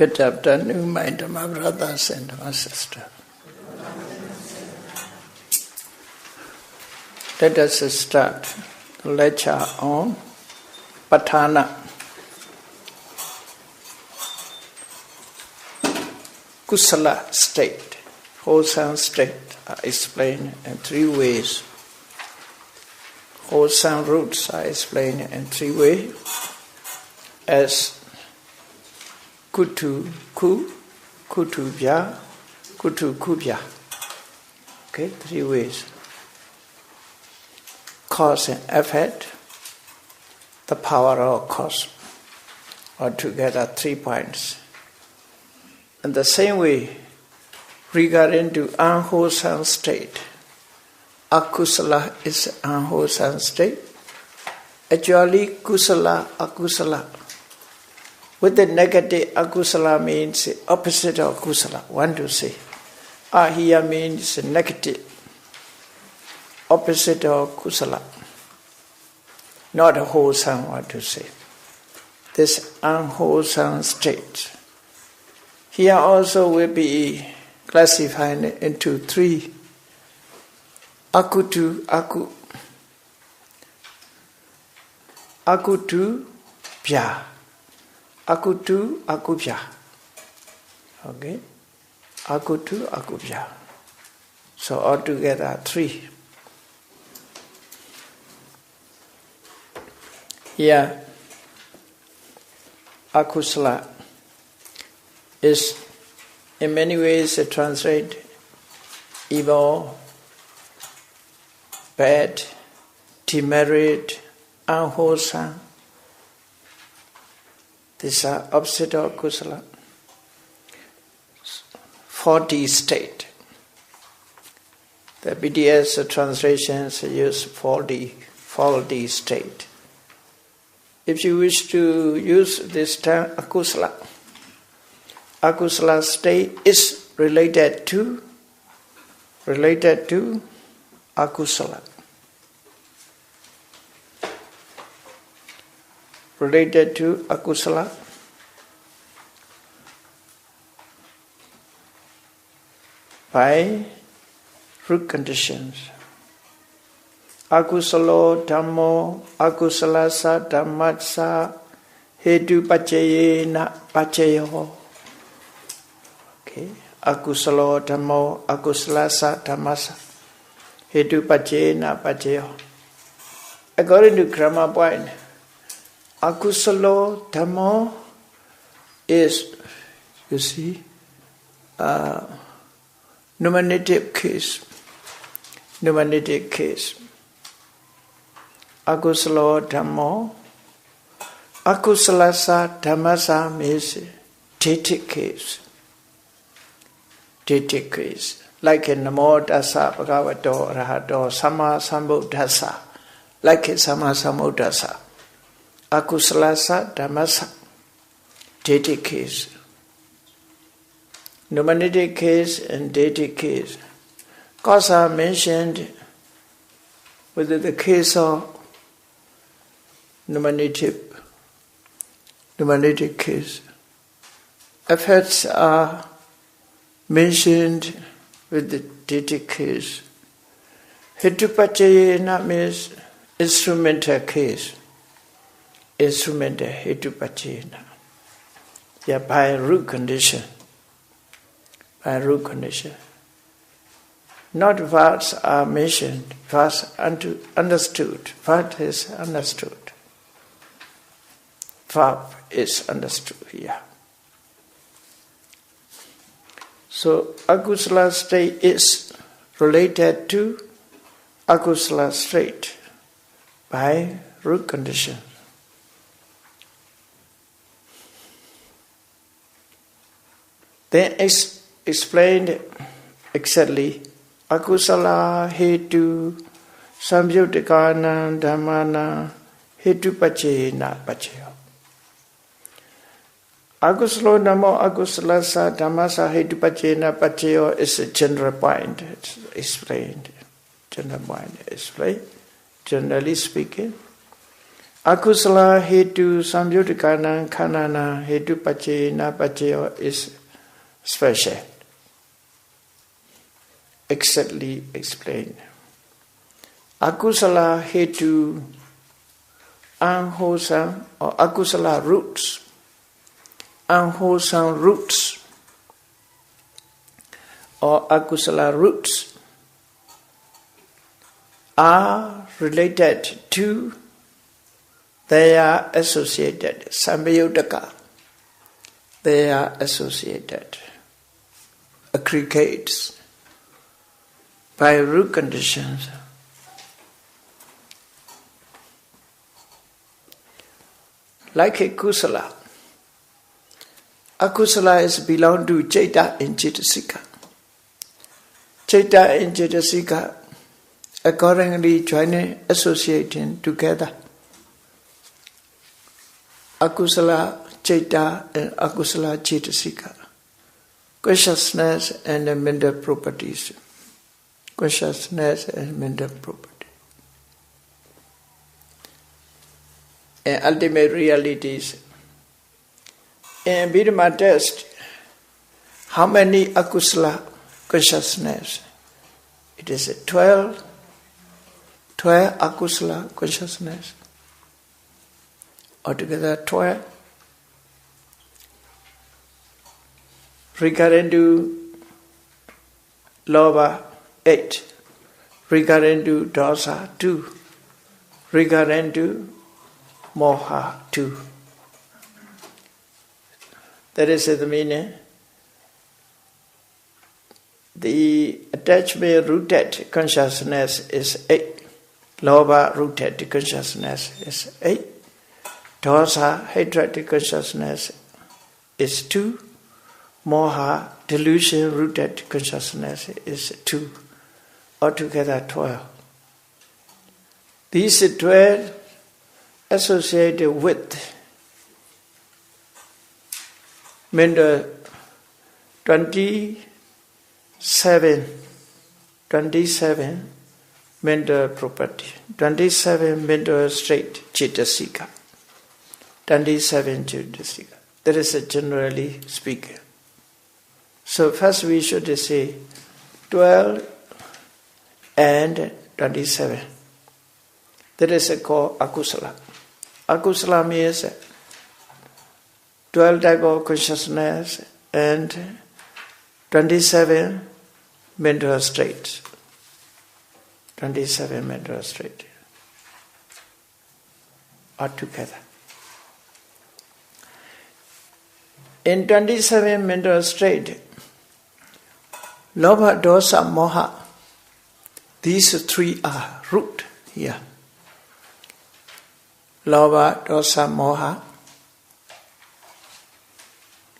Good afternoon, my Dhamma brothers and Dhamma sisters. Let us start the lecture on Patthana. Kusala state, wholesome state, are explained in three ways. Wholesome roots are explained in three ways as Kutu Ku, Kutu Bya, Kutu Kubya. Okay, three ways. Cause and effect, the power of cause. Altogether 3 points. In the same way, regarding to unwholesome state, akusala is unwholesome state. Actually, kusala, akusala. With the negative, akusala means opposite of kusala. One to say. Here means negative, opposite of kusala. Not a wholesome, what to say. This unwholesome state. Here also will be classified into 3. Akutu, aku. Akutu, pya. Akutu, akupya. Okay? Akutu, akupya. So altogether 3. Here, akusala is in many ways translated evil, bad, demerit, unwholesome. These are opposite of kusala. 4D state. The BDS translations use 4D state. If you wish to use this term akusala, akusala state is related to akusala. Related to akusala. By root conditions. Akusalo dhammo, akusalasa dhammatsa, hetu pacayena pacayo. Okay. Akusalo dhammo, akusalasa dhammatsa, hetu pacayena pacayo. According to grammar point, akusalo dhammo is, you see, nominative case. Nominative case. Akusalo dhammo. Akusalasa dhammasa means dative case. Dative case. Like in Namo Tassa Bhagavato Arahato Samma Sambuddhassa. Like in Samma Sambuddhassa. Akusalasa dhammasa. Dative case. Nominative case and dative case. Cause are mentioned with the case of nominative case. Effects are mentioned with the dative case. Hetupacayena means instrumental case. Instrumental hetupacayena. Yeah, by root condition. By root condition. Not words are mentioned, words understood. Word is understood. Verb is understood here. So, akusala state is related to akusala state by root condition. Then explained exactly akusala hetu samyuttikana dhammana hetu pacayena pacayo. Akusalo dhammo akusalasa dhammasa hetu pacayena pacayo is a general point. It's explained. General point explained. Generally speaking, Akusala hetu samyutikana khanana hetu pachena pachayo is special. Exactly explained. Akusala hetu unwholesome or akusala roots. Unwholesome roots or akusala roots are related to, they are associated, sambayodaka, they are associated, aggregates by root conditions. Like a kusala. Akusala is belong to Chaita and Chaitasika. Chaita and Chaitasika accordingly joining, associating together. Akusala Chaita and Akusala Chaitasika. Consciousness and the mental properties. Consciousness and mental property. And ultimate realities. In Dhamma test, how many akusala consciousness? It is 12 akusala consciousness. Altogether 12. Regarding to lobha 8. Regarding to dosa 2. Regarding to moha 2. That is the meaning. The attachment rooted consciousness is 8. Lobha rooted consciousness is 8. Dosa hatred consciousness is 2. Moha delusion rooted consciousness is 2. Altogether 12. These 12 associated with mental 27 mental property, 27 mental state, Chaitasika, 27 Chaitasika. That is generally speaking. So first we should say 12 and 27. That is called akusala. Akusala means 12 type of consciousness and 27 mental states. 27 mental states are together. In 27 mental state, lobha, dosa, moha, these 3 are root here. Lobha, dosa, moha.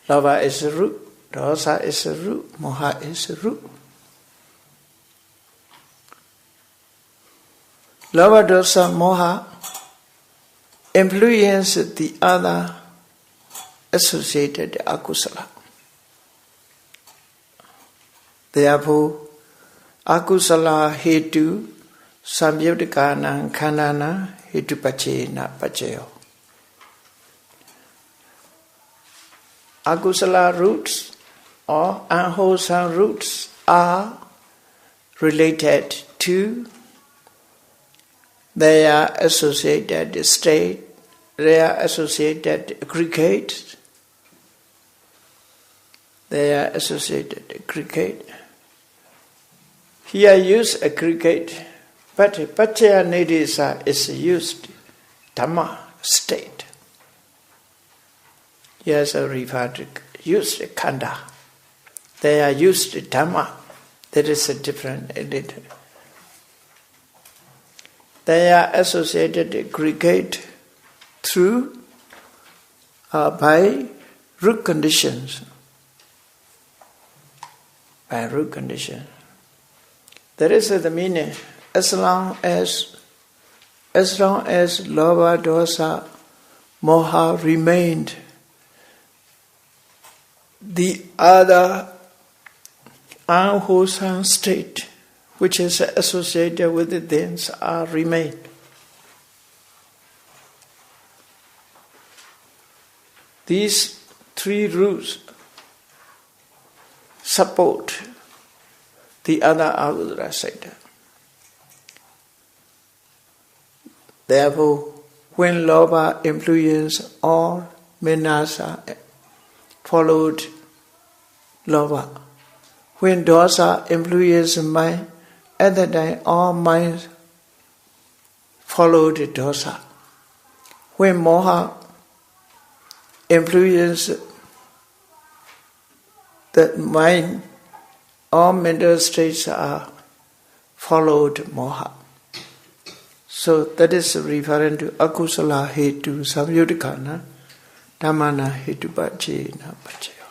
Lobha is a root, dosa is a root, moha is a root. Lobha, dosa, moha influence the other associated akusala. Therefore, akusala hetu samyutikana khanana hetu pachena pachayo. Akusala roots or unwholesome roots are related to their associated state, their associated aggregate, their associated aggregate. Here use aggregate, but pachaya nidisa is used Dhamma state. Yes, I referred to used khanda. They are used Dhamma. That is a different editor. They are associated aggregate through by root conditions. By root condition. That is the meaning. As long as lobha, dosa, moha remained, the other unwholesome state which is associated with the things are remain. These three roots support the other agudra sector. Therefore, when lobha influenced all menasa followed lobha. When dosa influenced mind, at that time all minds followed dosa. When moha influenced the mind, all mental states are followed moha. So that is referring to akusala hetu samyudikana dhammana hetu pachena pachayo.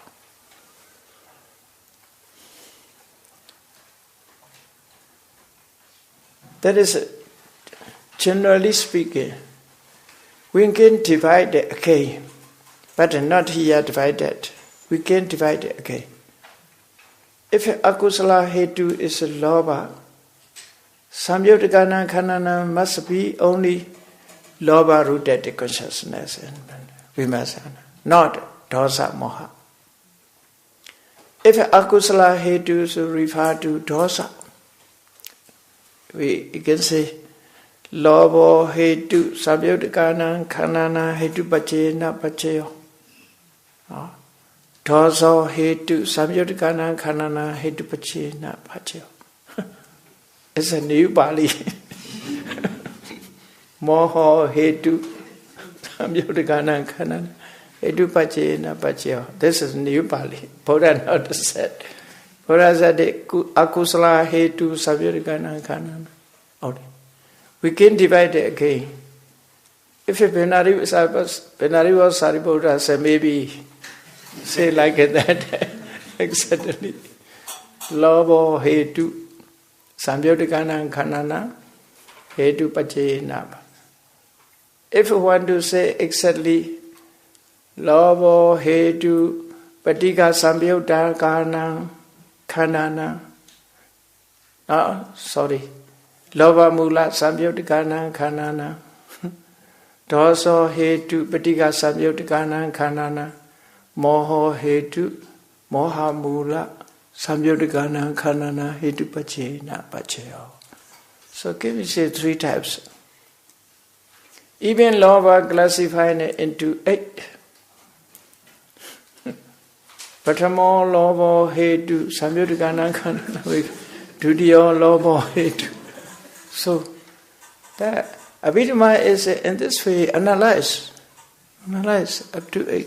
That is, generally speaking, we can divide it again, but not here divided. We can divide it again. If akusala hetu is lobha, samyudikana khanana must be only lobha rooted consciousness and vimarsana, not dosa moha. If akusala hetu is referred to dosa, we can say lobha hetu samyudikana khanana hetu pachena pachayo. Dosa hetu samyudikana khanana hetu pachena pachayo. It's a new Pali. Moho hetu samyudikana khanana hetu pachena pachayo. This is new Pali. Buddha not said. Buddha said akusala hetu samyudikana khanana. Okay. We can divide it again. If Benari was Sariputta said, maybe say like that, exactly. Lobha hetu samyudikana khanana hetu pachena. If you want to say exactly lobha hetu patika samyudikana khanana, lobha mula samyudikana khanana, dosa hetu patika samyudikana khanana, moho hetu moha mula samyudikana khanana hetu pachena pachayo. So can we say three types? Even lobha classified into 8. Prathamo lobha hetu samyudikana khanana, dutiyo lobha hetu. So that Abhidhamma is in this way analyze up to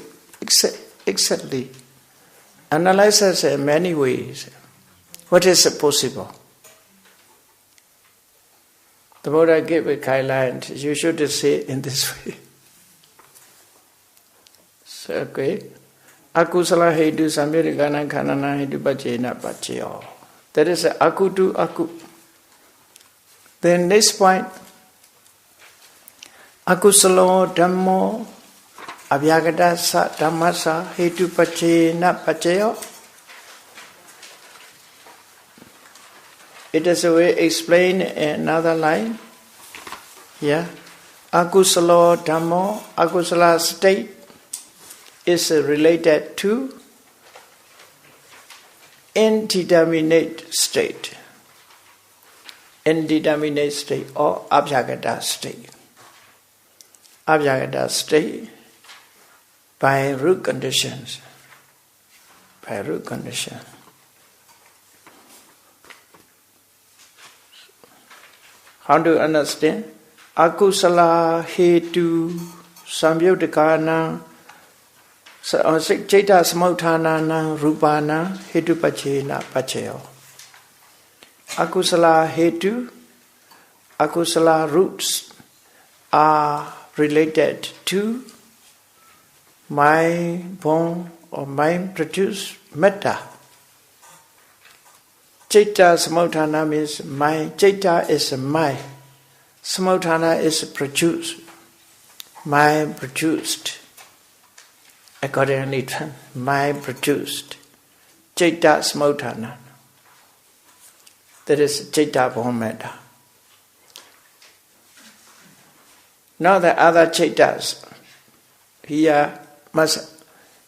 exactly. Analyzes in many ways. What is possible? The Buddha gave a guideline. You should say in this way. So, okay. Akusala hetu samyudikana khanana hetu pachena pachayo. That is akutu aku. Then next point. Akusalo dhammo abhyagata sa dhammasa hetu pachena pachayo. It is a way explained in another line. Yeah. Akusalo dhammo, akusala state is related to indeterminate state. Indeterminate state or abhyagata state. Abhyagata state by root conditions. By root condition. How to understand? Akusala hetu samyudikana Chaita samauthana rupana hetu pachena pachayo. Akusala hetu, akusala roots are related to mind born or mind produced metta. Chaita samauthana means mind. Chaita is mind. Samauthana is produced. Mind produced. Accordingly, mind produced. Chaita samauthana. That is Chaita born metta. Now the other Chaitas here must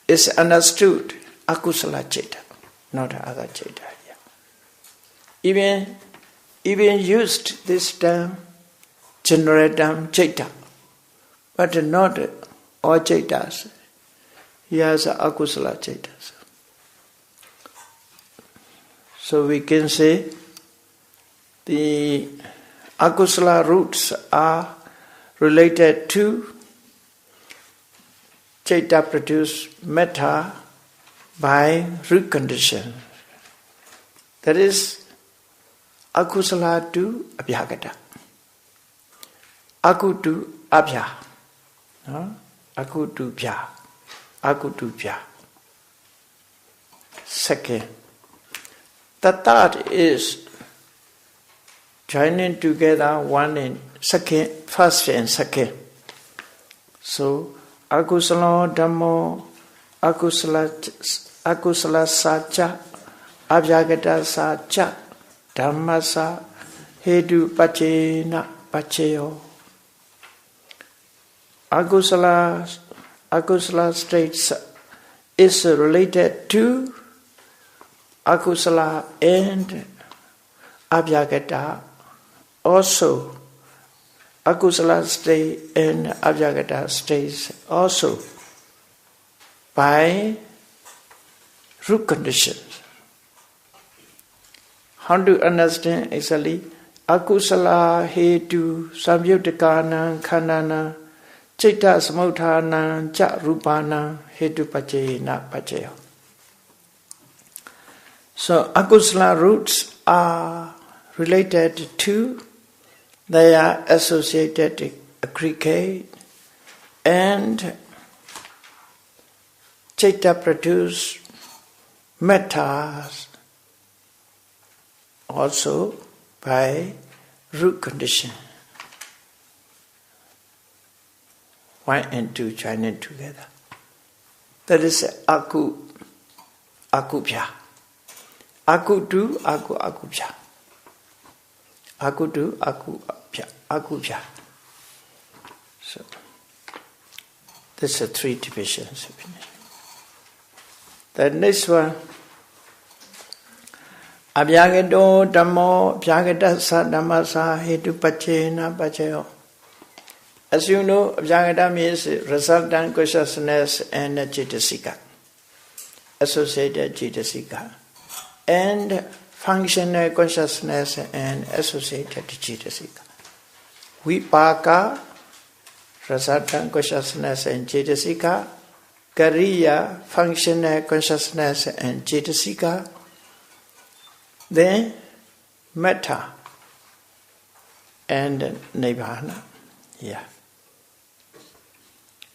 is understood akusala citta, not other citta. Yeah. Even used this term, general term citta, but not all cittas. He has akusala cittas. So we can say the akusala roots are related to citta produce metta by root condition. That is, akusala to abhyagata. Aku to abhya. No? Aku to bhya. Aku to bhya. Second. The third is joining together one and second, first and second. So, akusala dhammo, akusala sacha, abhyagata sacha, dhamma sa, hedu pachena pacheyo. Akusala states is related to akusala and abhyagata. Also, akusala state and abhyagata states also by root conditions. How to understand exactly? Akusala hetu samyutakana khanana citta samudhana ca rupana hetu pachena pacheyo. So akusala roots are related to, they are associated aggregate, and citta produce mettas also by root condition. 1 and 2 joining together. That is akubhya. Aku to akubhya. Aku to akubhya. So this are 3 divisions. The next one, abhyagato dhammo abhyagata sa dhamma sa hetu pachena pacheyo. As you know, abhyagata means resultant consciousness and cetasika, associated cetasika, and functional consciousness and associated cetasika. Vipaka, resultant consciousness and cetasika, Kariya, functional consciousness and cetasika, then metta and nibbana. Yeah.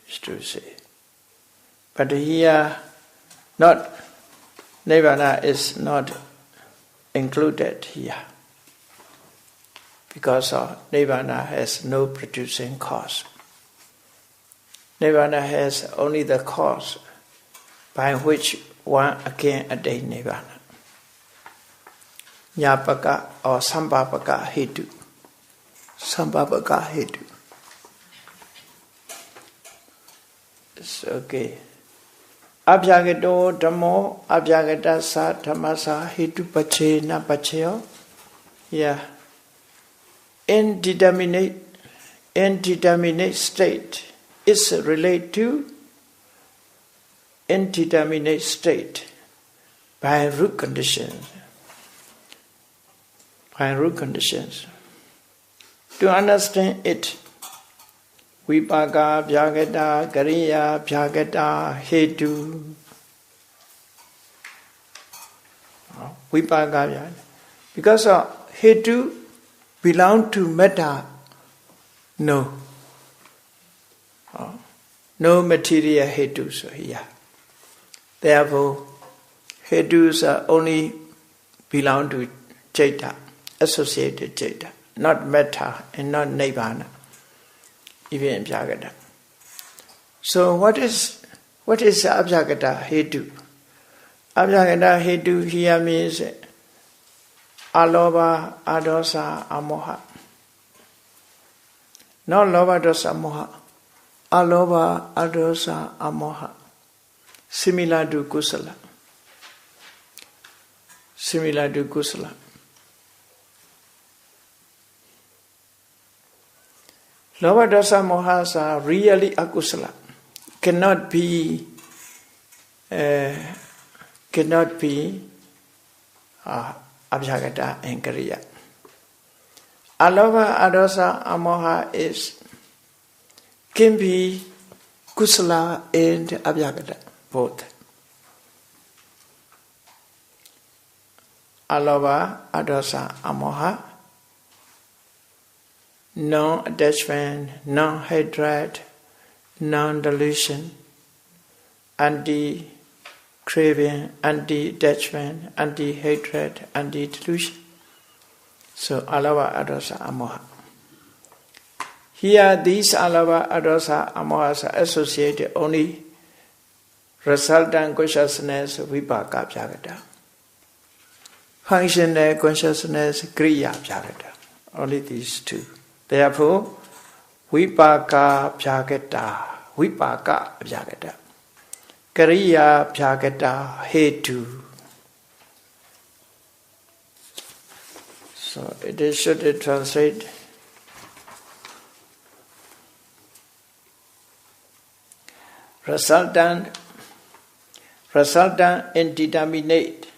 It's to say. But here, not nibbana is not included here, because nibbana has no producing cause. Nibbana has only the cause by which one again attains nibbana. Nyapaka or sambhapaka hetu. Sambhapaka hetu. It's okay. Abhyagato dhammo abhyagata sa dhamma sa hetu pachena pacheyo. Yeah. Indeterminate state is related to indeterminate state by root conditions. By root conditions. To understand it, vipaka, bhyagata, kariya, bhyagata, hetu. Vipaka, bhyagata. Because hetu belong to metta, no. No material hetus here. Therefore, hetus only belong to citta, associated citta, not metta and not nibbana, even in abhyagata. So what is abhyagata hetu? Abhyagata hetu here means alobha, adosa, amoha. Not lobha, dosa, moha. Alobha, adosa, amoha. similar to kusala. Similar to kusala. Lava dosa mohas are really akusala. Cannot be abhyagata and kariya. Alava adosa amoha can be kusala and abhyagata, both. Alava adosa amoha, no attachment, no hatred, non-delusion, anti-craving, anti-attachment, anti-hatred, anti-delusion. So, alava adosa amoha. Here, these alava adosa amohas are associated only resultant consciousness vipaka bhyagata. Functional consciousness kriya bhyagata. Only these two. Therefore, vipaka bhyagata, vipaka bhyagata, kriya bhyagata hetu. So it is should translate resultant indeterminate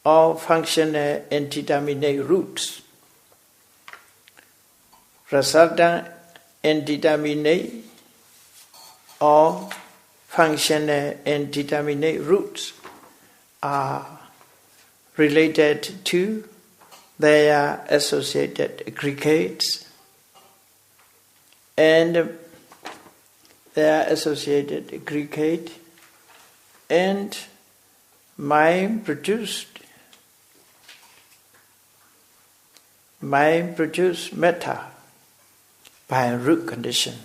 or functional indeterminate roots. Resultant indeterminate or functional indeterminate roots are related to their associated aggregates and their associated aggregate and mind produced matter by root condition.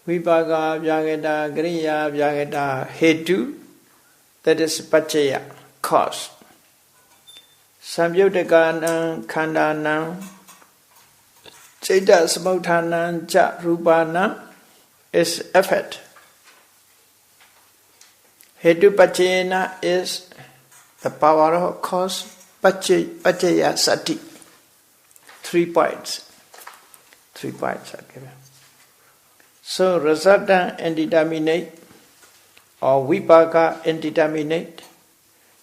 Vipaka vyagata, kriya vyagata, hetu, that is pachaya, cause. Samyuddhakanam khandanam Cheta samuthanam cha rupana is effort. Hetu pachayana is the power of cause. Pachaya sati. 3 points. 3 points are given. So resultant indeterminate or vipaka indeterminate,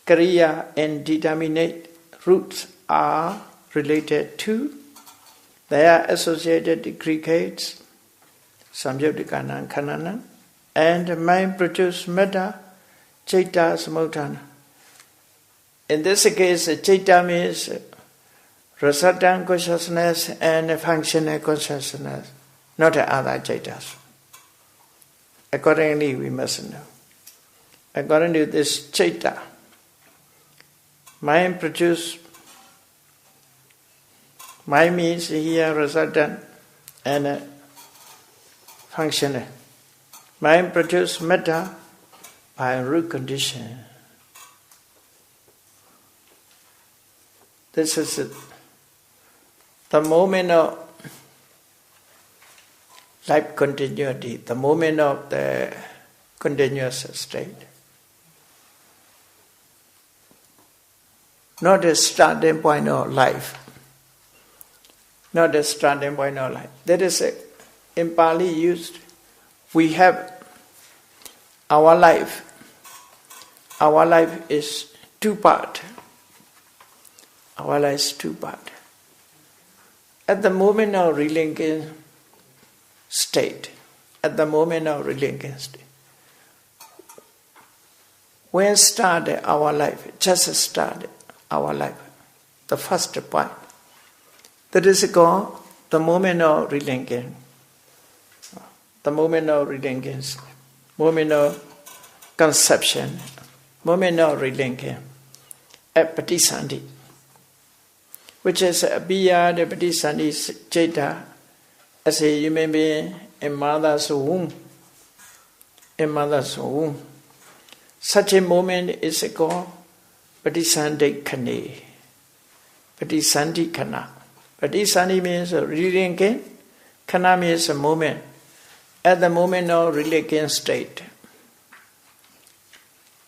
kriya indeterminate roots are related to their associated aggregates, samyuddhakanam khandanam, and mind produced matter, cheta samutthana. In this case, cheta means resultant consciousness and functional consciousness, not other chetas. Accordingly, we must know. According to this cheta, mind produced, mind means here resultant and functional. Mind produced matter by root condition. This is it. The moment of life continuity, the moment of the continuous state. Not a starting point of life. Not a starting point of life. That is in Pali used. We have our life. Our life is 2 parts. Our life is 2 parts. At the moment of relinquishing state, when started our life, just started our life, the first point. That is called the moment of relinquishing. The moment of relinquishing, moment of conception, moment of relinquishing, at Patisandhi, which is a biya, the Patisandhi cheta, as a human being in mother's womb. In mother's womb. Such a moment is called Patisandhi Khane. Patisandhi Khana. Patisandhi means relinquishing. Khana means a moment. At the moment of relinquishing state.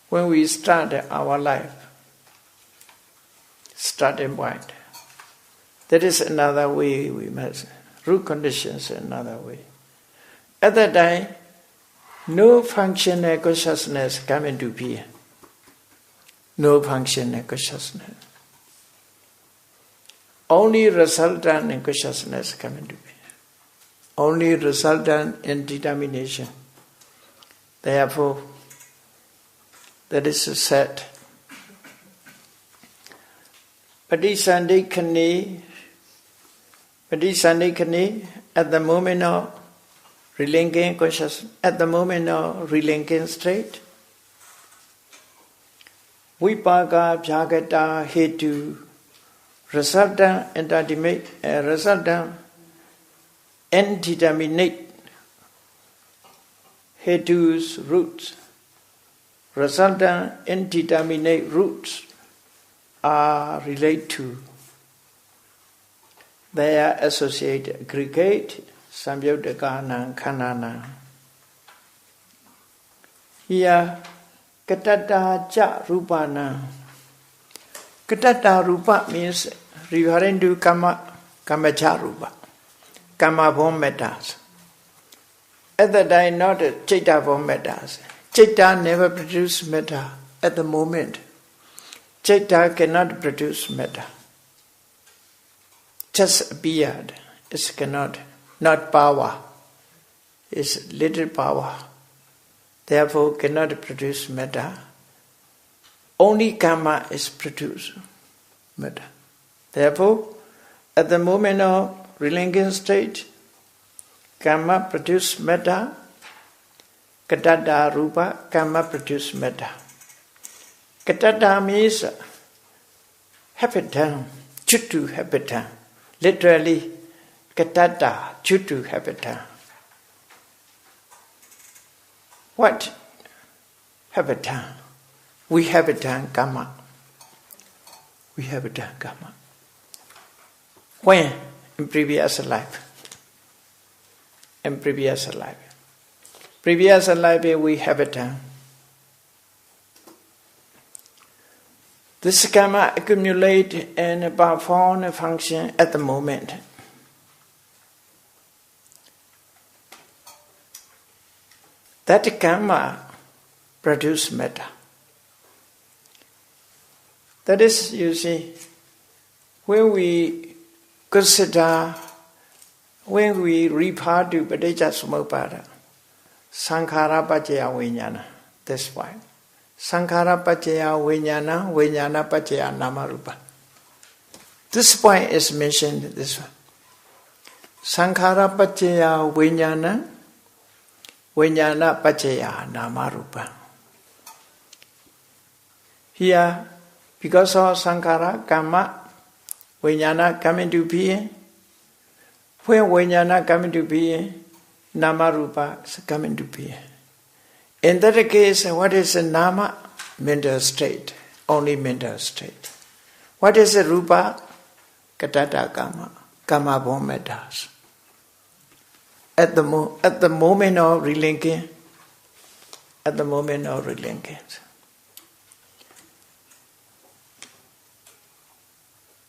when we start our life, starting point. That is another way we must, root conditions another way. At that time, no functional consciousness come into being. No functional consciousness. Only resultant in consciousness come into being. Only resultant in determination. Therefore, that is said. Patisandikkhane, at the moment of relinquishing consciousness, at the moment of relinquishing state, Vipaka Bhyagata Hetu, resultant indeterminate Hetu's roots, resultant indeterminate roots are related to their associated aggregate Samyuddhakana Khanana. Here, Katata Cha Rupana. Katata Rupa means referring to Kamacha Rupa, Kama born matters. At the time, not Chitta born matters. Chitta never produces matter at the moment. Chitta cannot produce matter. Just appeared. It cannot, not power. It's little power. Therefore cannot produce matter. Only karma is produced matter. Therefore, at the moment of relinquishing state, karma produce matter. Katata rupa, karma produce matter. Katata means habitat, chutu habitat. Literally, katata, chutu habitat. What habitat? We habitat karma. We habitat karma. When? In previous life. In previous life. Previous life we habitat. This karma accumulate and perform a function at the moment. That karma produce matter. That is, you see, when we consider, when we refer to Paticca Samuppada, Sankhara Paccaya Vijnana, that's why. Sankhara Paccaya Vijnana, Vijnana Paccaya Namarupa. This point is mentioned this one. Sankhara Paccaya Vijnana, Vijnana Paccaya Namarupa. Here, because of Sankhara, Karma, Vijnana come into being. When Vijnana come into being, Namarupa come into being. In that case, what is a Nama? Mental state. Only mental state. What is a Rupa? Katata Karma. Karma born matters. At the moment of relinquishing,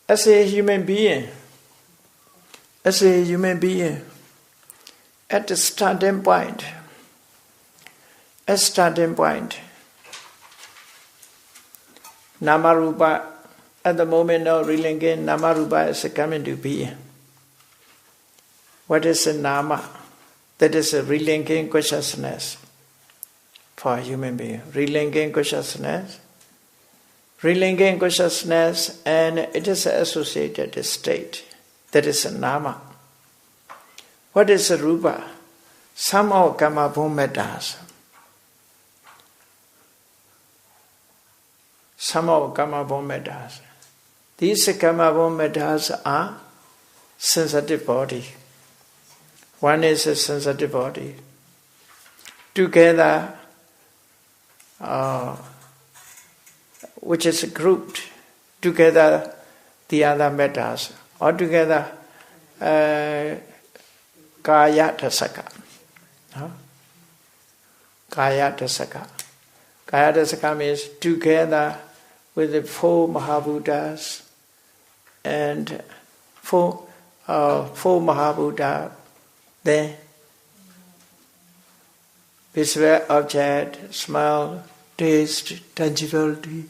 as a human being, at the starting point, Namarupa, at the moment of relinquishing, Namarupa is coming to being. What is a Nama? That is a relinquishing consciousness for a human being. Relinquishing consciousness, and it is an associated state. That is a Nama. What is a Rupa? Some of karma born matters. These karma born matters are sensitive body. One is a sensitive body. Together, which is grouped together, the other matters. Altogether, Kaya Dasaka. Kaya Dasaka. Kaya Dasaka means together with the 4 Mahabhutas and 4 Mahabhuta, then visual object, smell, taste, tangibility,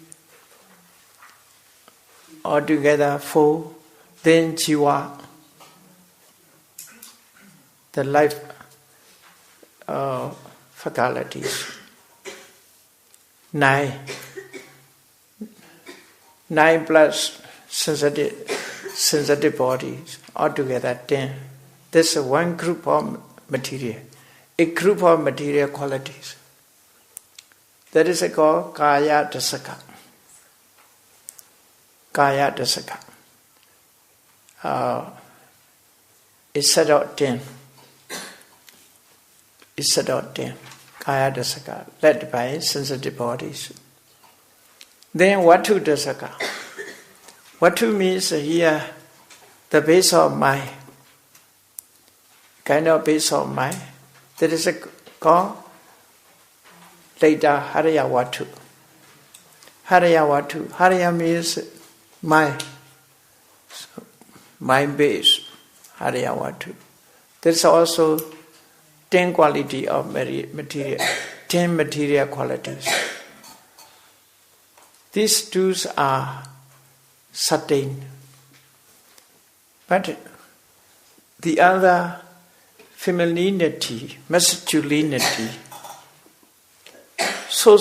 all together 4, then Jiva, the life faculties, 9 plus sensitive bodies, altogether 10. This is one group of material, a group of material qualities. That is called Kaya Dasaka. Kaya Dasaka. It's set out 10. It's set out 10. Kaya Dasaka, led by sensitive bodies. Then Vatu Dasaka. Vatu means here the base of mind. Kind of base of mind. That is called later Haraya Vatu. Haraya Vatu. Haraya means mind. So, mind base. Haraya Vatu. There's also 10 quality of material. 10 material qualities. These two are certain. But the other, femininity, masculinity, so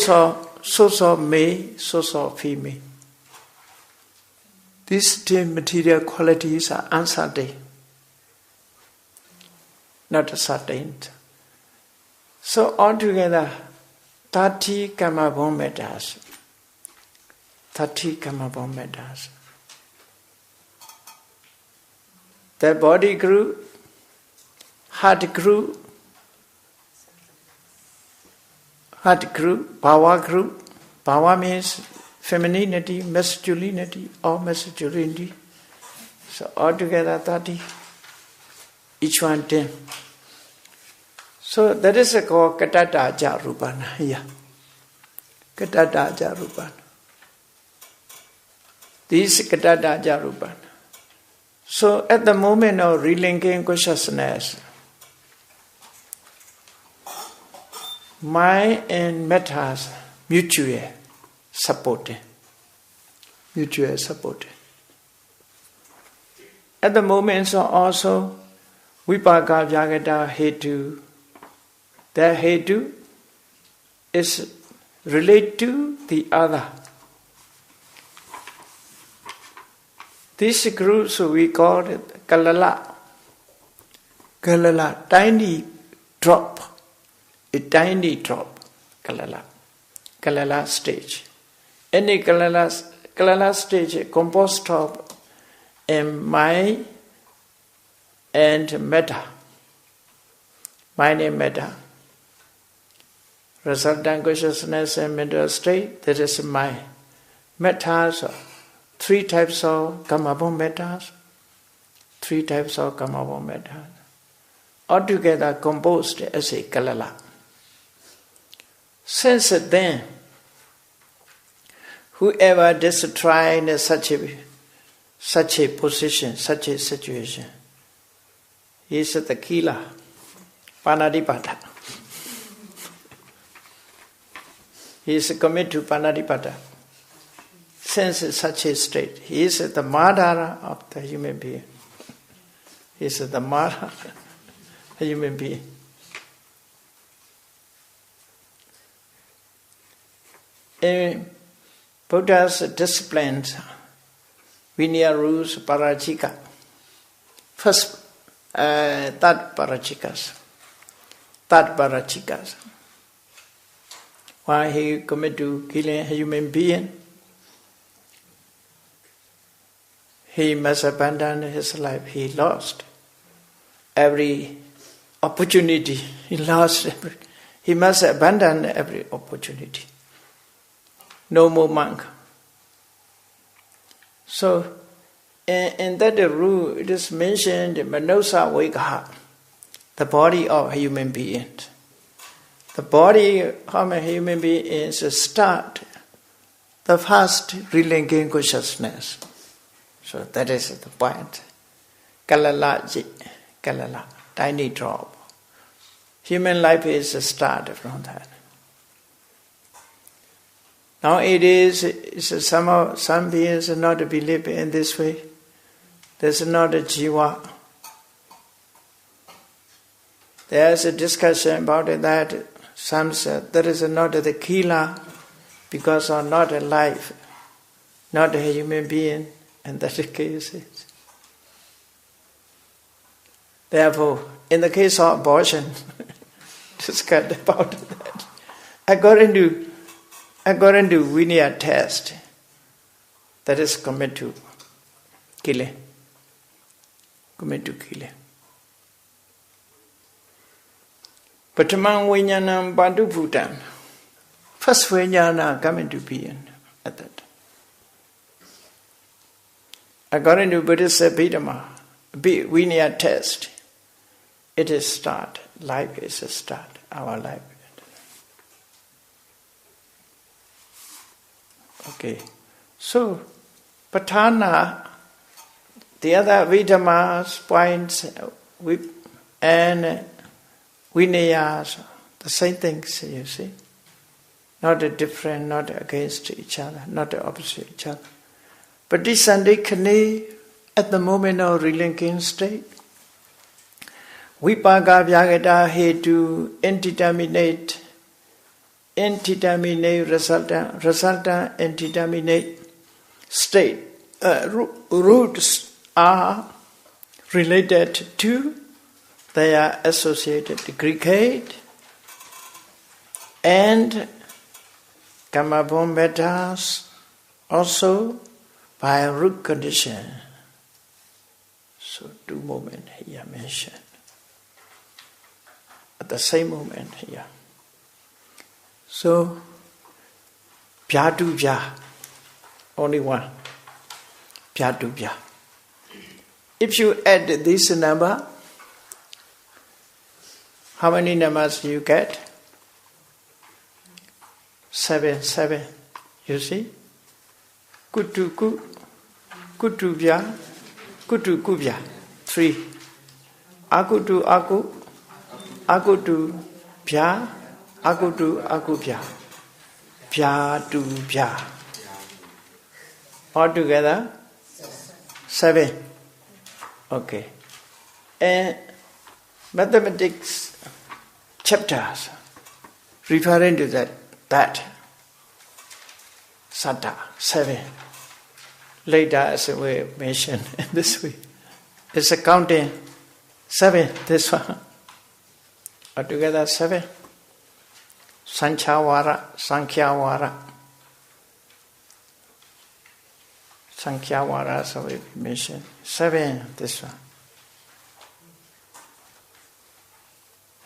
male, so female. These 10 material qualities are uncertain, not certain. So altogether, 30 Kamabon matters. 30 Kamabon matters. The body group, heart group, power group. Power means femininity, masculinity, or masculinity. So altogether 30, each one 10. So that is called Katata Jarupana here. Katata Jarupana. This is Katata Jarupana. So at the moment of relinking consciousness, mind and matters mutually supported. Mutually supported. At the moment also, Vipaka Vyagata Hetu. That Hetu is related to the other. This group, so we call it Kalala. Kalala, tiny drop. A tiny drop. Kalala. Kalala stage. Any Kalala stage is composed of mind and matter. Mind and matter. Resultant consciousness and mental state, that is mind. Matters, 3 types of Kamabon matters. 3 types of Kamabon matters. Altogether composed as a Kalala. Since then, whoever destroys such a position, such a situation, he is the killer, Panadipata. He is committed to Panadipata. Since such a state, he is the murderer of the human being. He is the murderer of the human being. In Buddha's disciplines, Vinaya rules, Parachika. First, third Parachikas. Why he committed to killing a human being, he must abandon his life. He lost every opportunity. He must abandon every opportunity. No more monk. So, in that rule, it is mentioned Manosa Vikaha, the body of a human being. the body of a human being is a start, the first relinquishing consciousness. So that is the point. Kalala, tiny drop. Human life is a start from that. Now some beings are not believe in this way. There's not a jiva. There's a discussion about it that some said there is not the kila because of not a life, not a human being, and that's the case. Therefore, in the case of abortion, discussed about that. According to Vinaya test, that is commit to killing. Commit to killing. Patamang Vinyanam Bandu Bhutan. First Vinyana coming to being at that. According to Buddhist Dhamma, Vinaya test, it is start. Life is a start. Our life. Okay. So, Patana, the other Vidhammas, points, and Vinayas, the same things, you see. Not different, not against each other, not opposite each other. But this Sandikani, at the moment of relinquishing state, Vipaka Vyagata Hetu indeterminate resultant indeterminate state. Roots are related to, they are associated to aggregate, and Kamabon matters also by a root condition. So 2 moments here mentioned. At the same moment here. So, Pyatu Pya, only one. Pyatu Pya. If you add this number, how many numbers do you get? 7. You see? Kutu Pya, Kutu Pya. 3. Akutu Aku, Akutu Pya, Akutu Akupya. Pyatu Pya. All together? 7. Okay. And mathematics chapters referring to that Sata, 7. Later as we mentioned in this way. It's a counting 7, this one. Altogether 7. Sankhya Vara, so we mentioned 7, this one.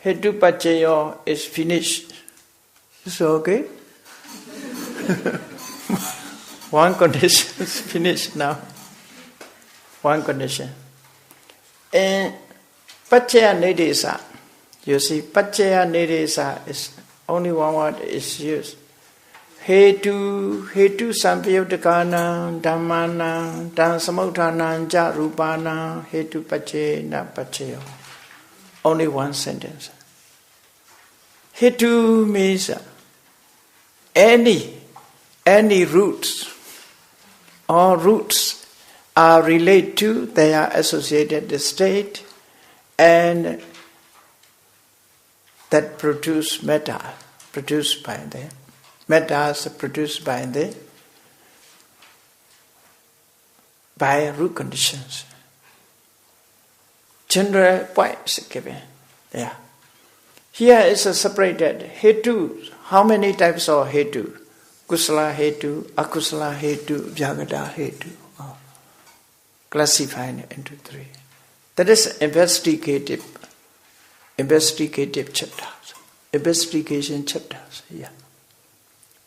Hetu Pachayo is finished. Is it okay? One condition is finished now. One condition. And Pachaya Nidesa. You see, Pachaya Nidesa is only one word is used. Hetu Sampayutakana Dhammana Dhamsamutana Jarupana Hetu Pache Na Pacheyo. Only one sentence. Hetu means any roots. All roots are related to, they are associated the state, and that produce metta, produced by the mettas produced by root conditions. General points given there. Here is separated hetu. How many types of hetu? Kusala hetu, akusala hetu, vyagata hetu. Classified into 3. That is investigative chapters. Investigation chapters. Yeah.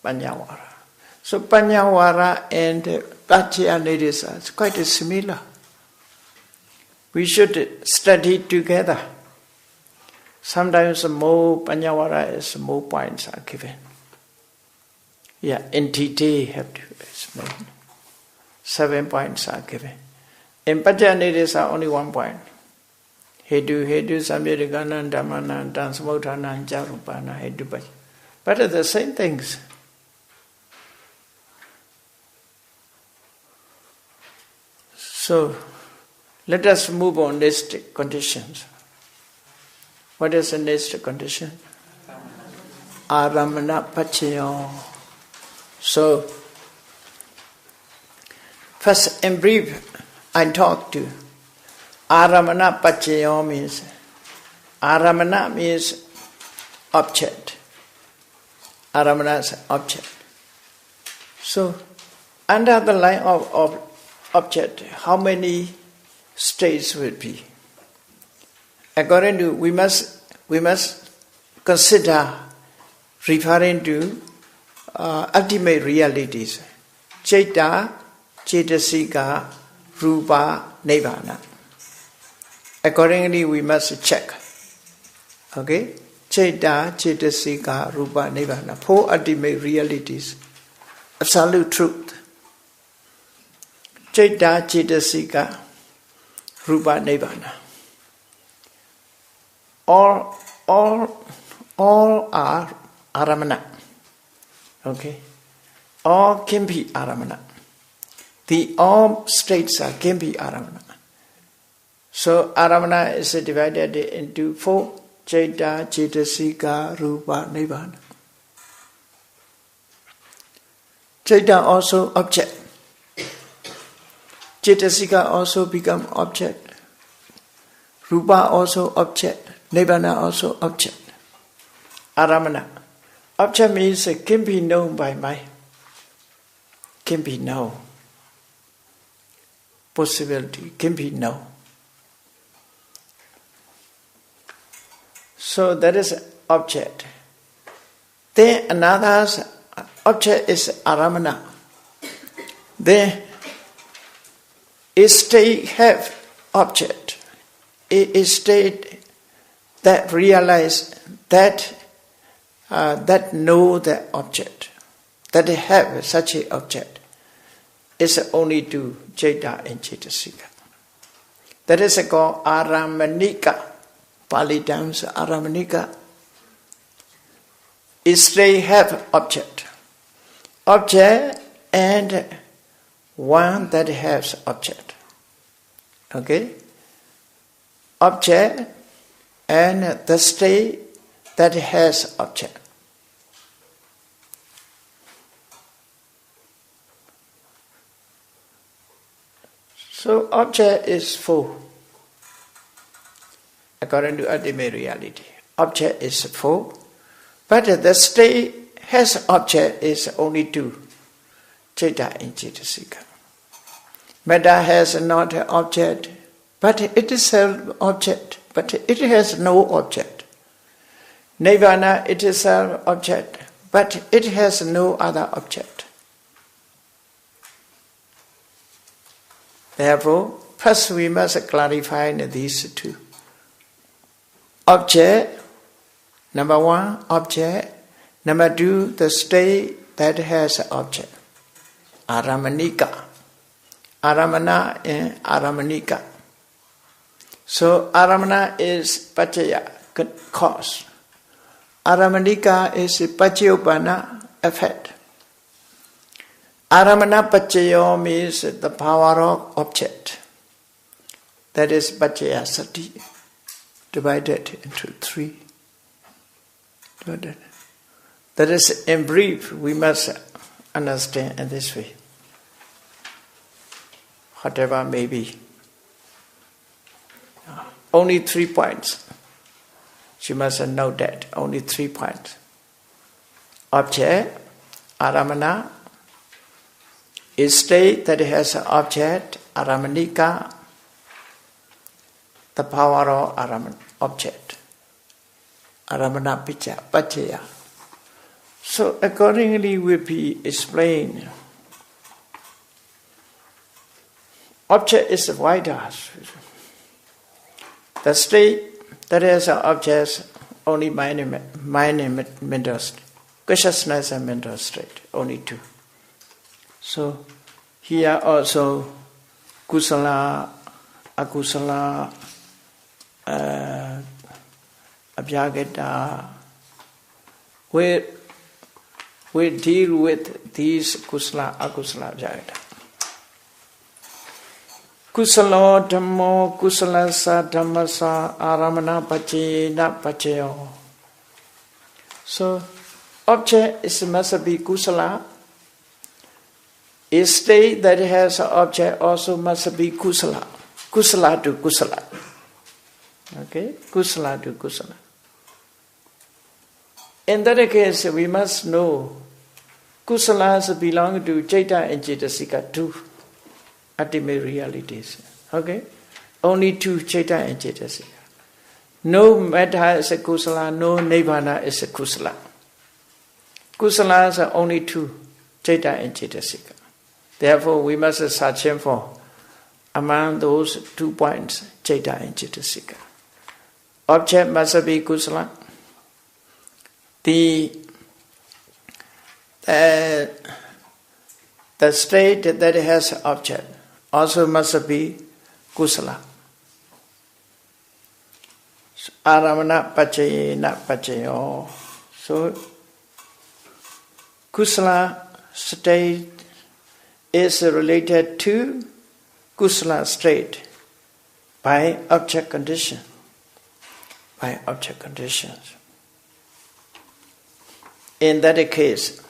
Panyawara. So Panyawara and Pachaya Nidesa is quite similar. We should study together. Sometimes more Panyavara is more points are given. Yeah, in detail have to explain. 7 points are given. In Pajanidis are only 1 point. Hedu, Samyirigana, Dhammana, Samudhana, Jarupana, Hedu. But are the same things. So, let us move on next conditions. What is the next condition? Aramana Pachayo. So, first in brief, I talk to Aramana Pachayo means object. Aramana is object. So, under the line of object, how many states will be? According to, we must consider referring to ultimate realities. Chaita, Cetasika, Rupa, Nirvana. Accordingly, we must check. Okay? Chaita, Cetasika, Rupa, Nirvana. 4 ultimate realities. Absolute truth. Chaita, Cetasika, Rupa, Nirvana. All are aramana. Okay? All can be aramana. The all states are can be aramana. So aramana is divided into 4. Chaita, Cetasika, Rupa, Nirvana. Chaita also object. Cetasika also become object. Rupa also object. Nirvana also object. Aramana. Object means it can be known by mind. Can be known. Possibility can be known. So that is object. Then another object is aramana. Then a state have object. A state that realize that know the object, that they have such an object, is only to Chaita and Cetasika. That is called Aramanika. Pali terms Aramanika. Is they have object. Object and one that has object. Okay? Object and the state that has object. So object is 4. According to ultimate reality. Object is 4. But the state has object is only 2. Chaita and Cetasika. Metta has not an object, but it is self-object, but it has no object. Nirvana, it is self-object, but it has no other object. Therefore, first we must clarify these 2. Object, number 1, object. Number 2, the state that has object. Aramanika. Aramana and Aramanika. So Aramana is Pachaya, cause. Aramanika is Pachayopana, effect. Aramana Pachayo means the power of object. That is Pachaya Sati, divided into 3. That is, in brief, we must understand in this way. Whatever may be. Only 3 points. You must note that. Only 3 points. Object, Aramana, a state that has an object, Aramanika, the power of object. Aramana Pachaya. So accordingly will be explained. Object is wider. The state that has objects only mind and mental state. Consciousness and mental state, only two. So here also kusala, akusala, abhyagata, we deal with these kusala, akusala, abhyagata. Kusala dhammo, kusalasa dhammasa, aramana pachena pacheyo. So, object must be kusala. A state that has an object also must be kusala. Kusala to kusala. Okay? Kusala to kusala. In that case, we must know kusalas belong to Chaita and Cetasika, two ultimate realities. Okay? Only two, Chaita and Cetasika. No Metta is a kusala, no Nirvana is a kusala. Kusalas are only two, Chaita and Cetasika. Therefore, we must search for among those 2 points, Chaita and Cetasika. Object must be kusala. The state that has object also must be kusala. Aramana pachayena pachayo. So, kusala state is related to kusala state by object condition. By object conditions. In that case,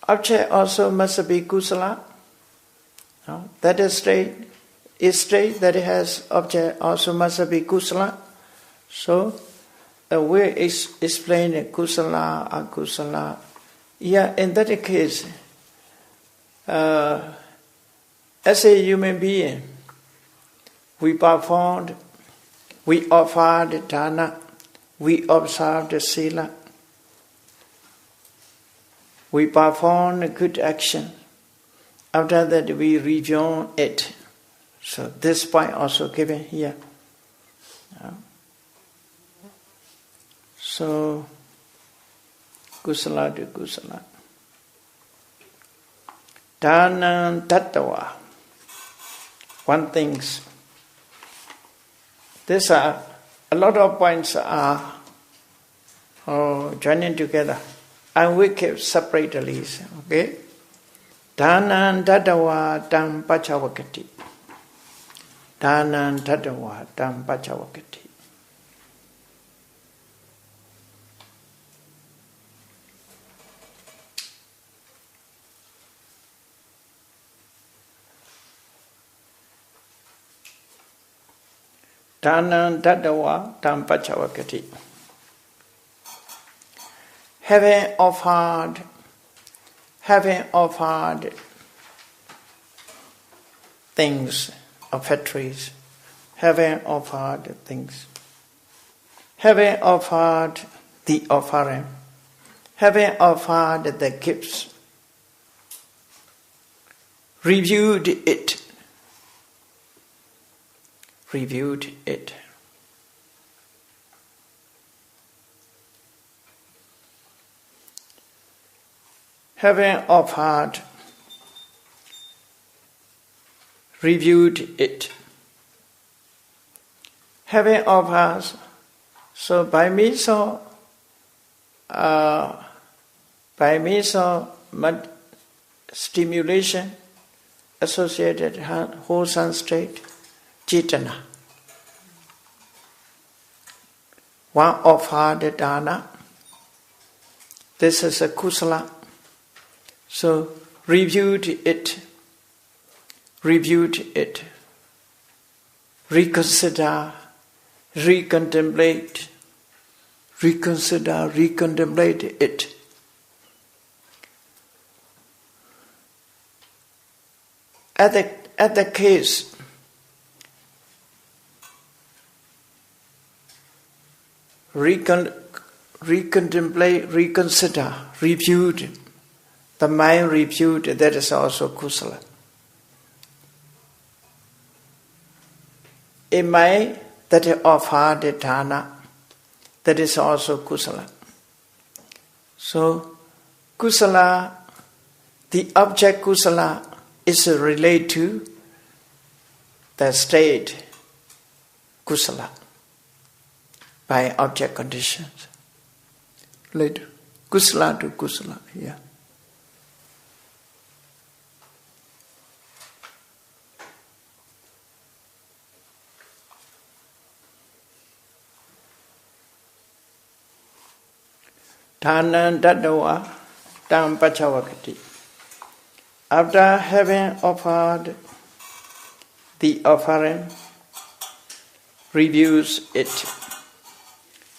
object also must be kusala. No? That is state that has object also must be kusala. So, we explain kusala, akusala. Yeah, in that case, as a human being, we offered dana, we observed sila, we performed good action. After that, we review it. So this point also given here. So, kusala to kusala. Dhanam tattva. One things. These are a lot of points are joining together. And we keep separately. Okay? Dhanam tattva tam pachavakati. Dhanam tattva tam pachavakati. Dhanam tattva tam pachavakati. Having offered things of factories, having offered things, having offered the offering, having offered the gifts, reviewed it. Having offered, reviewed it. Having offered, so by means of stimulation, associated wholesome state, Chaitana. One offered dana. This is a kusala. So, reviewed it, reconsider, recontemplate it. At the case, recontemplate, reconsider, reviewed. The mind reviewed, that is also kusala. A mind that offer the dana, that is also kusala. So, kusala, the object kusala is related to the state kusala by object conditions. Later, kusala to kusala, yeah. Dhanan Dadawa Tam Pachavakati. After having offered the offering, reviews it.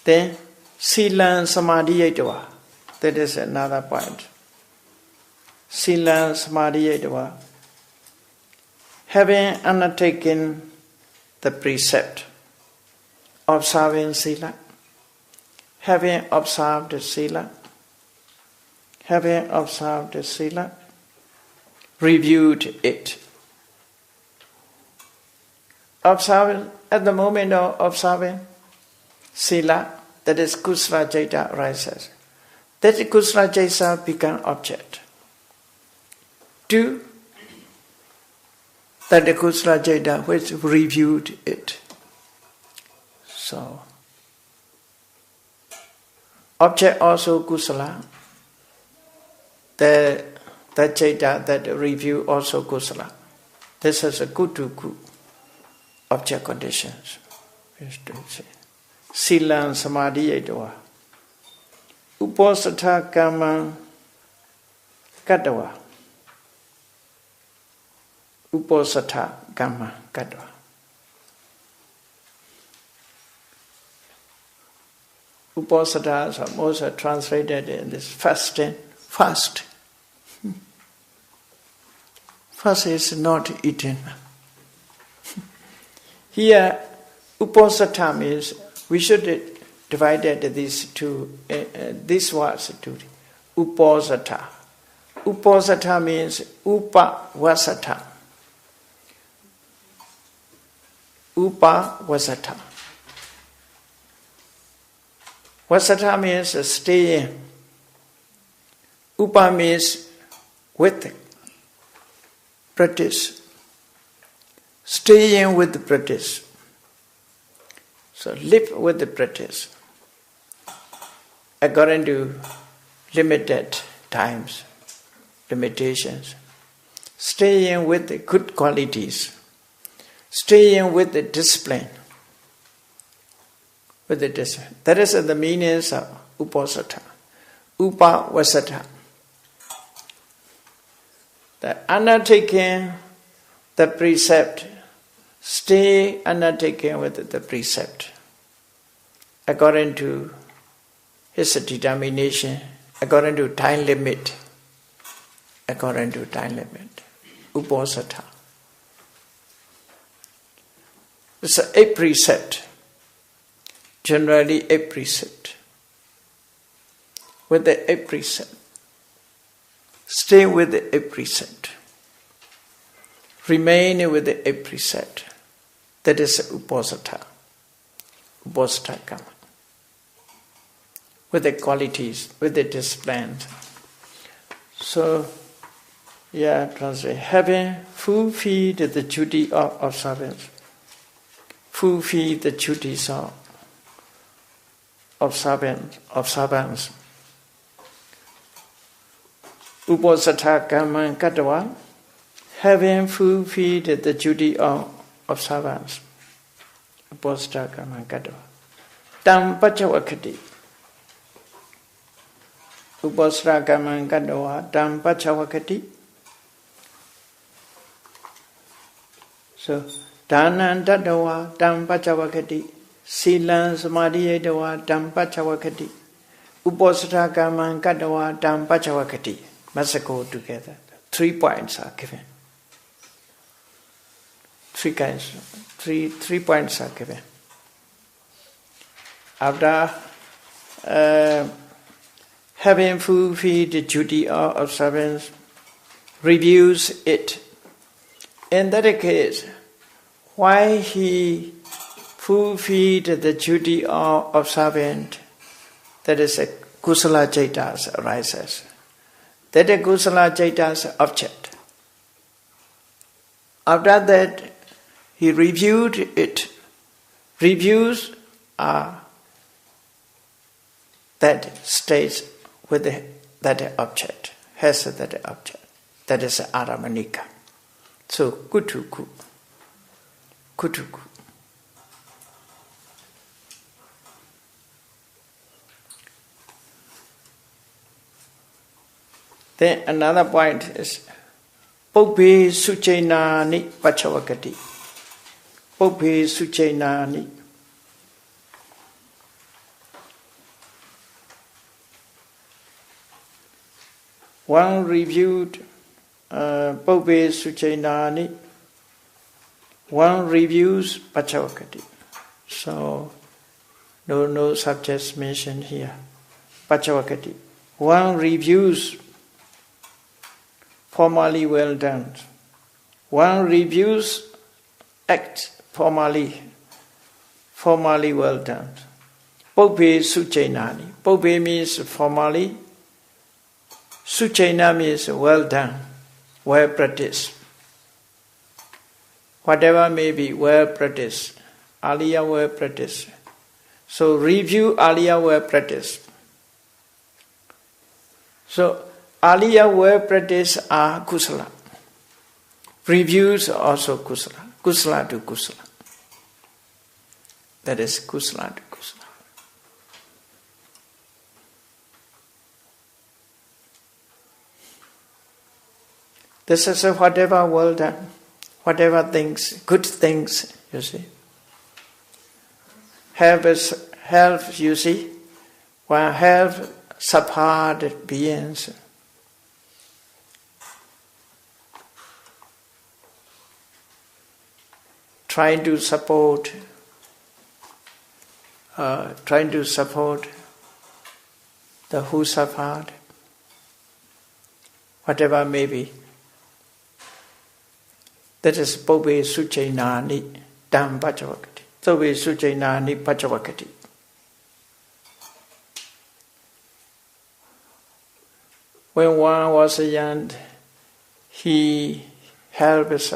Then Silan Samadhiyatva. That is another point. Silan Samadhiyatva. Having undertaken the precept, observing Sila, having observed the Sila, reviewed it. Observing, at the moment of observing Sila, that is Kusala Jaita arises. That Kusala Jaita become object. 2. That the Kusala Jaita which reviewed it. So, object also Kusala. That Jaita, that review also Kusala. This is a good to good object conditions. Silan Samadhiyatva. Uposatha Kamma Katawa. Uposatha Kamma Katawa. Uposatha are most translated in this fasting. Fast. Fast is not eating. Here, uposatha means we should divide these two, these words to uposatha. Uposatha means upavasatha. Upavasatha. Vasatha means staying. Upa means with practice. Staying with the practice. So live with the practice. According to limited times, limitations. Staying with the good qualities. Staying with the discipline. With the discipline. That is the meaning of uposatha. Upavasatha. The undertaking the precept, stay undertaken with the precept, according to his determination, according to time limit, uposatha. It's 8 precept, generally 8 precept. With the 8 precept, stay with the 8 precept. Remain with the 8 precept. That is uposatha. Uposatha karma. With the qualities, with the disciplines. So, translate. Having fulfilled the duty of observance. Fulfill the duties of observance. Uposatha karma katawa. Having fulfilled the duty of observance. Uposatha karma katawa. Tam pachavakati. Uposatha karma katawa. Tam pachavakati. So, Dhanan Dadawa Tam Pachavakati. Silan Samadhiyatva Tam Pachavakati. Uposatha karma katawa Tam Pachavakati. Must go together. 3 points are given. 3 points are given. After having fulfilled the duty of observance, reviews it. In that case, why he fulfill the duty of observant, that is a kusala jaitas arises. That is kusala jaitas object. After that, he reviewed it. Reviews are that stays with that object, has that object. That is aramanika. So, kutuku. Kutuku. Then another point is Pope Suchainani Pachavakati. Pope Suchainani. One reviewed Pope Suchainani. One reviews Pachavakati. So no subjects mentioned here. Pachavakati. One reviews formally well done. One reviews act formally well done. Pope Suchainani. Pope means formally. Suchaina means well done, well practiced. Whatever may be well practiced. Aliyah well practiced. So review Aliyah well practiced. So Aliyah well practiced are kusala. Reviews are also kusala. Kusala to kusala. That is kusala to kusala. This is whatever well done, whatever things, good things, you see. Help, you see. One help subhard beings. Trying to support the who suffered, whatever may be. That is Pope Suchainani Dham Pachavakati. Pope Suchainani Pachavakati. When one was young, he helped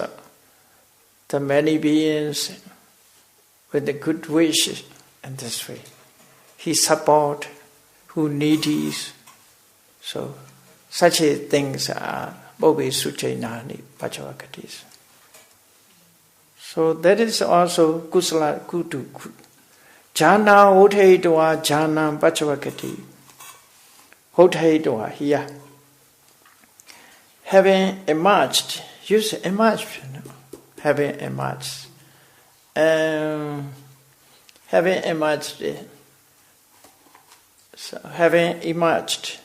the many beings with the good wishes, and this way he support who needy. So such things are Pope Suchainani Pachavakatis. So that is also kusala kutu. Jhana hodheitwa jhana pachavakati. Hodheitwa here. Having emerged, use emerged, having emerged. Having emerged. So having emerged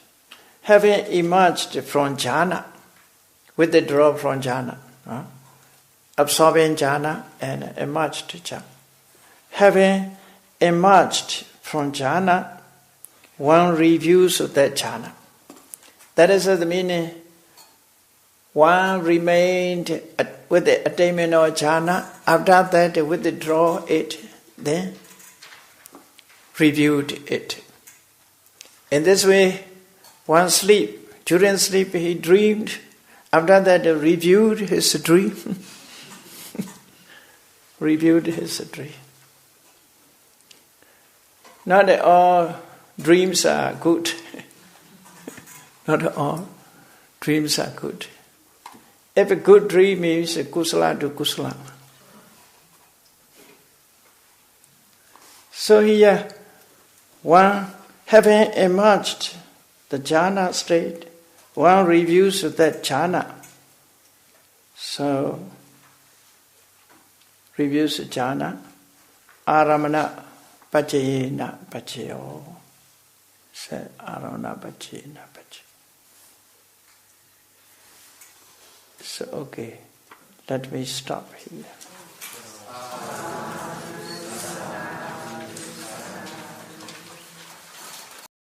from jhana, withdraw from jhana. Absorbing jhana and emerged jhana. Having emerged from jhana, one reviews of that jhana. That is the meaning. One remained with the attainment of jhana. After that, withdraw it, then reviewed it. In this way, one sleep. During sleep, he dreamed. After that, reviewed his dream. Reviewed his dream. Not all dreams are good. Not all dreams are good. If a good dream means kusala to kusala. So here, one having emerged the jhana state, one reviews that jhana. So, reviews jhana, aramana pachayena pachayo. Say aramana pachayena pachayo. So, okay, let me stop here.